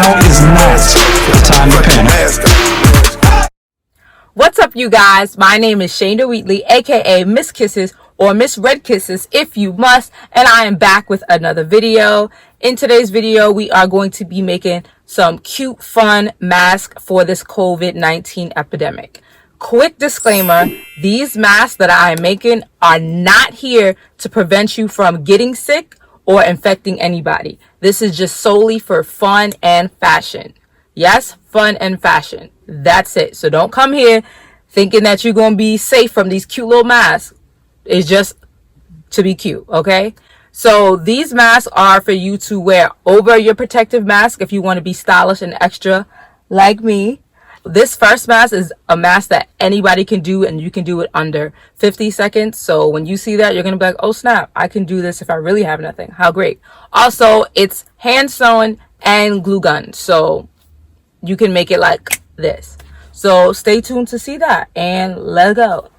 Now is not the time to panic. What's up, you guys? My name is Shayna Wheatley, aka Miss Kisses or Miss Red Kisses if you must, and I am back with another video. In today's video, we are going to be making some cute, fun masks for this COVID-19 epidemic. Quick disclaimer, these masks that I am making are not here to prevent you from getting sick or infecting anybody. This is just solely for fun and fashion. Yes, fun and fashion. That's it. So don't come here thinking that you're going to be safe from these cute little masks. It's just to be cute, okay? So these masks are for you to wear over your protective mask if you want to be stylish and extra like me. This first mask is a mask that anybody can do, and you can do it under 50 seconds. So when you see that, you're going to be like, oh snap, I can do this if I really have nothing. How great. Also, it's hand sewn and glue gun. So you can make it like this. So stay tuned to see that, and let's go.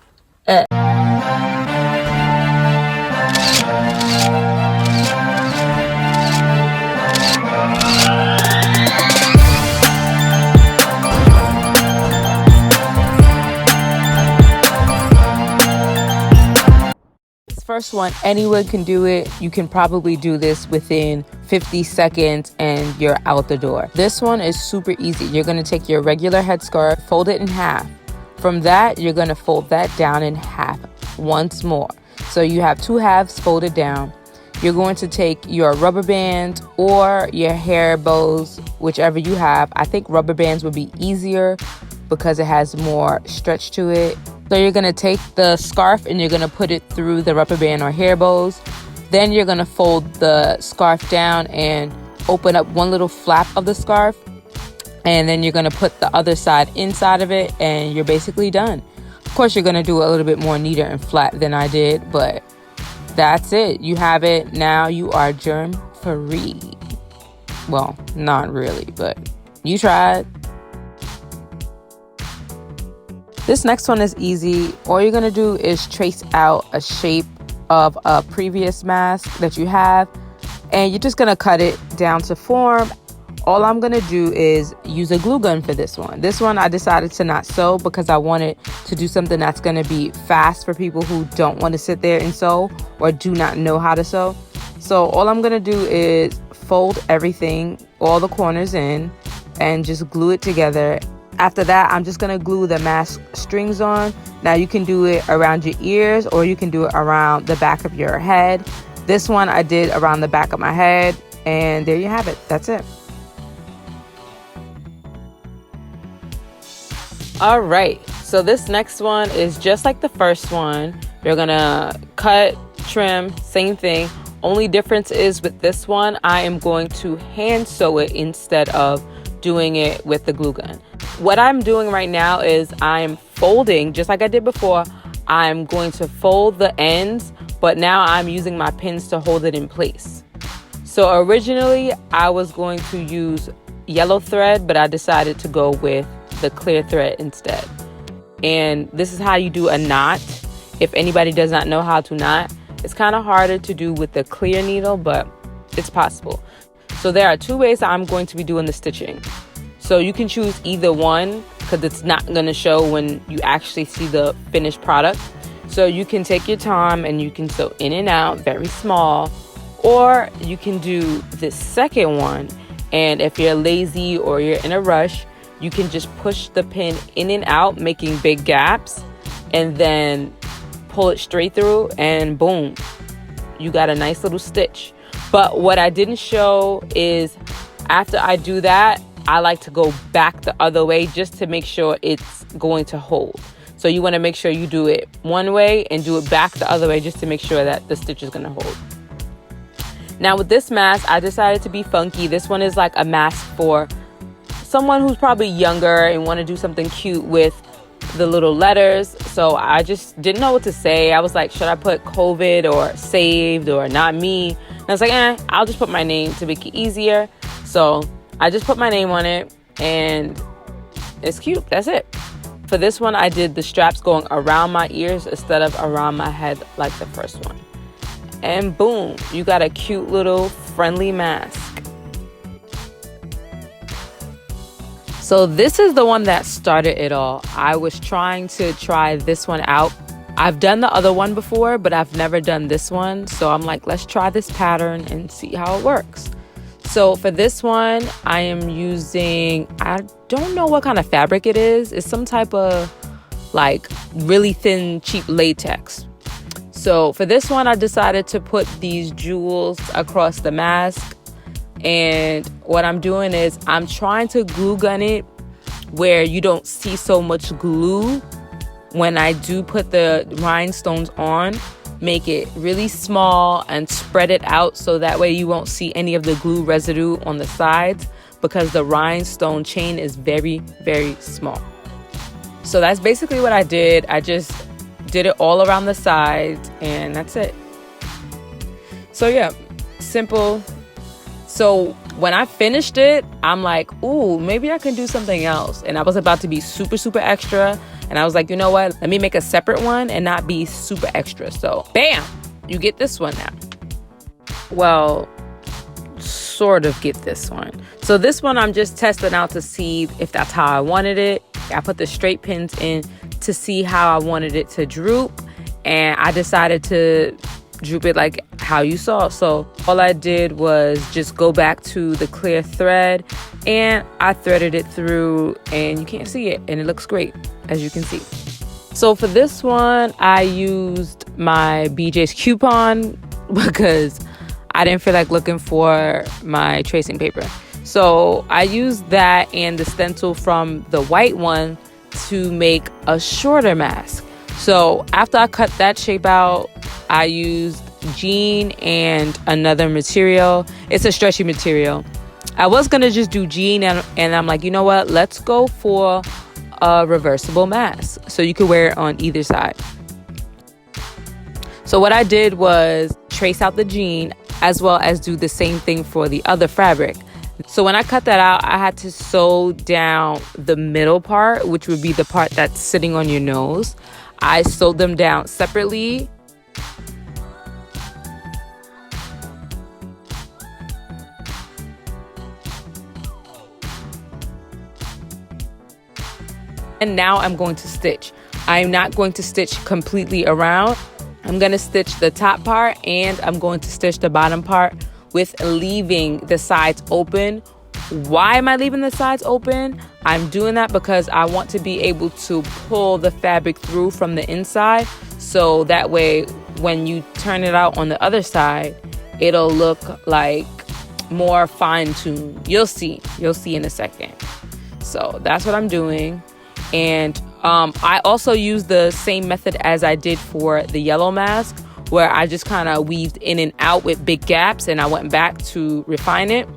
First one, anyone can do it. You can probably do this within 50 seconds and you're out the door. This one is super easy. You're going to take your regular headscarf, fold it in half. From that, you're going to fold that down in half once more. So you have two halves folded down. You're going to take your rubber band or your hair bows, whichever you have. I think rubber bands would be easier because it has more stretch to it. So you're going to take the scarf and you're going to put it through the rubber band or hair bows. Then you're going to fold the scarf down and open up one little flap of the scarf. And then you're going to put the other side inside of it and you're basically done. Of course, you're going to do it a little bit more neater and flat than I did, but that's it. You have it. Now you are germ free. Well, not really, but you tried. This next one is easy. All you're going to do is trace out a shape of a previous mask that you have, and you're just going to cut it down to form. All I'm going to do is use a glue gun for this one. This one I decided to not sew because I wanted to do something that's going to be fast for people who don't want to sit there and sew or do not know how to sew. So all I'm going to do is fold everything, all the corners in, and just glue it together. After that, I'm just going to glue the mask strings on. Now you can do it around your ears or you can do it around the back of your head. This one I did around the back of my head, and there you have it. That's it. All right, so this next one is just like the first one. You're going to cut, trim, same thing. Only difference is with this one, I am going to hand sew it instead of doing it with the glue gun. What I'm doing right now is I'm folding, just like I did before. I'm going to fold the ends, but now I'm using my pins to hold it in place. So originally I was going to use yellow thread, but I decided to go with the clear thread instead. And this is how you do a knot. If anybody does not know how to knot, it's kind of harder to do with the clear needle, but it's possible. So there are two ways I'm going to be doing the stitching. So you can choose either one because it's not going to show when you actually see the finished product. So you can take your time and you can sew in and out very small, or you can do the second one. And if you're lazy or you're in a rush, you can just push the pin in and out, making big gaps, and then pull it straight through and boom, you got a nice little stitch. But what I didn't show is after I do that, I like to go back the other way just to make sure it's going to hold. So you want to make sure you do it one way and do it back the other way just to make sure that the stitch is going to hold. Now with this mask, I decided to be funky. This one is like a mask for someone who's probably younger and want to do something cute with the little letters. So I just didn't know what to say. I was like, should I put COVID or saved or not me? And I was like, I'll just put my name to make it easier. So I just put my name on it and it's cute. That's it. For this one, I did the straps going around my ears instead of around my head like the first one. And boom, you got a cute little friendly mask. So this is the one that started it all. I was trying to try this one out. I've done the other one before, but I've never done this one. So I'm like, let's try this pattern and see how it works. So for this one, I am using, I don't know what kind of fabric it is. It's some type of like really thin, cheap latex. So for this one, I decided to put these jewels across the mask. And what I'm doing is I'm trying to glue gun it where you don't see so much glue when I do put the rhinestones on. Make it really small and spread it out so that way you won't see any of the glue residue on the sides, because the rhinestone chain is very, very small. So that's basically what I did. I just did it all around the sides and that's it. So yeah, simple. So when I finished it, I'm like, ooh, maybe I can do something else. And I was about to be super, super extra. And I was like, you know what? Let me make a separate one and not be super extra. So bam, you get this one now. Well, sort of get this one. So this one I'm just testing out to see if that's how I wanted it. I put the straight pins in to see how I wanted it to droop. And I decided to droop it like how you saw. So all I did was just go back to the clear thread and I threaded it through, and you can't see it, and it looks great as you can see. So for this one, I used my BJ's coupon because I didn't feel like looking for my tracing paper. So I used that and the stencil from the white one to make a shorter mask. So after I cut that shape out, I used jean and another material. It's a stretchy material. I was gonna just do jean and I'm like, you know what? Let's go for a reversible mask so you could wear it on either side. So what I did was trace out the jean as well as do the same thing for the other fabric. So when I cut that out, I had to sew down the middle part, which would be the part that's sitting on your nose. I sewed them down separately. And now I'm going to stitch. I'm not going to stitch completely around. I'm going to stitch the top part and I'm going to stitch the bottom part with leaving the sides open. Why am I leaving the sides open? I'm doing that because I want to be able to pull the fabric through from the inside, so that way when you turn it out on the other side, it'll look like more fine-tuned. You'll see in a second. So that's what I'm doing. And I also used the same method as I did for the yellow mask, where I just kind of weaved in and out with big gaps and I went back to refine it.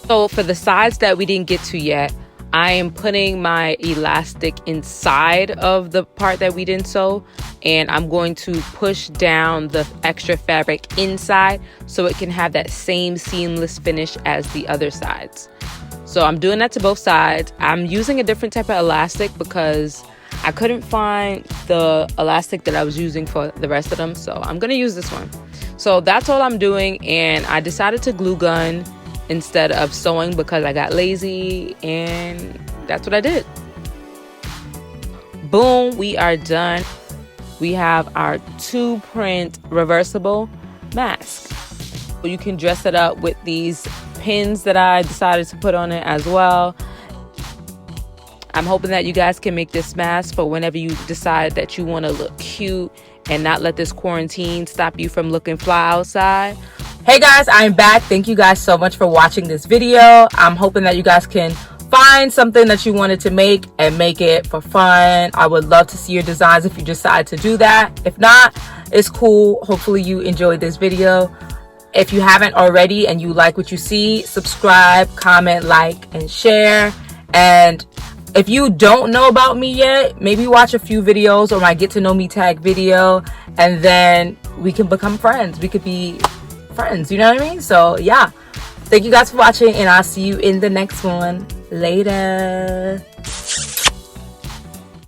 So for the sides that we didn't get to yet, I am putting my elastic inside of the part that we didn't sew, and I'm going to push down the extra fabric inside so it can have that same seamless finish as the other sides. So I'm doing that to both sides. I'm using a different type of elastic because I couldn't find the elastic that I was using for the rest of them. So I'm going to use this one. So that's all I'm doing. And I decided to glue gun instead of sewing because I got lazy. And that's what I did. Boom, we are done. We have our 2-print reversible mask. So you can dress it up with these pins that I decided to put on it as well. I'm hoping that you guys can make this mask for whenever you decide that you want to look cute and not let this quarantine stop you from looking fly outside. Hey guys, I'm back. Thank you guys so much for watching this video. I'm hoping that you guys can find something that you wanted to make and make it for fun. I would love to see your designs if you decide to do that. If not, it's cool. Hopefully you enjoyed this video. If you haven't already and you like what you see, subscribe, comment, like, and share. And if you don't know about me yet, maybe watch a few videos or my get to know me tag video, and then we can become friends. We could be friends, you know what I mean? So yeah, thank you guys for watching, and I'll see you in the next one. Later.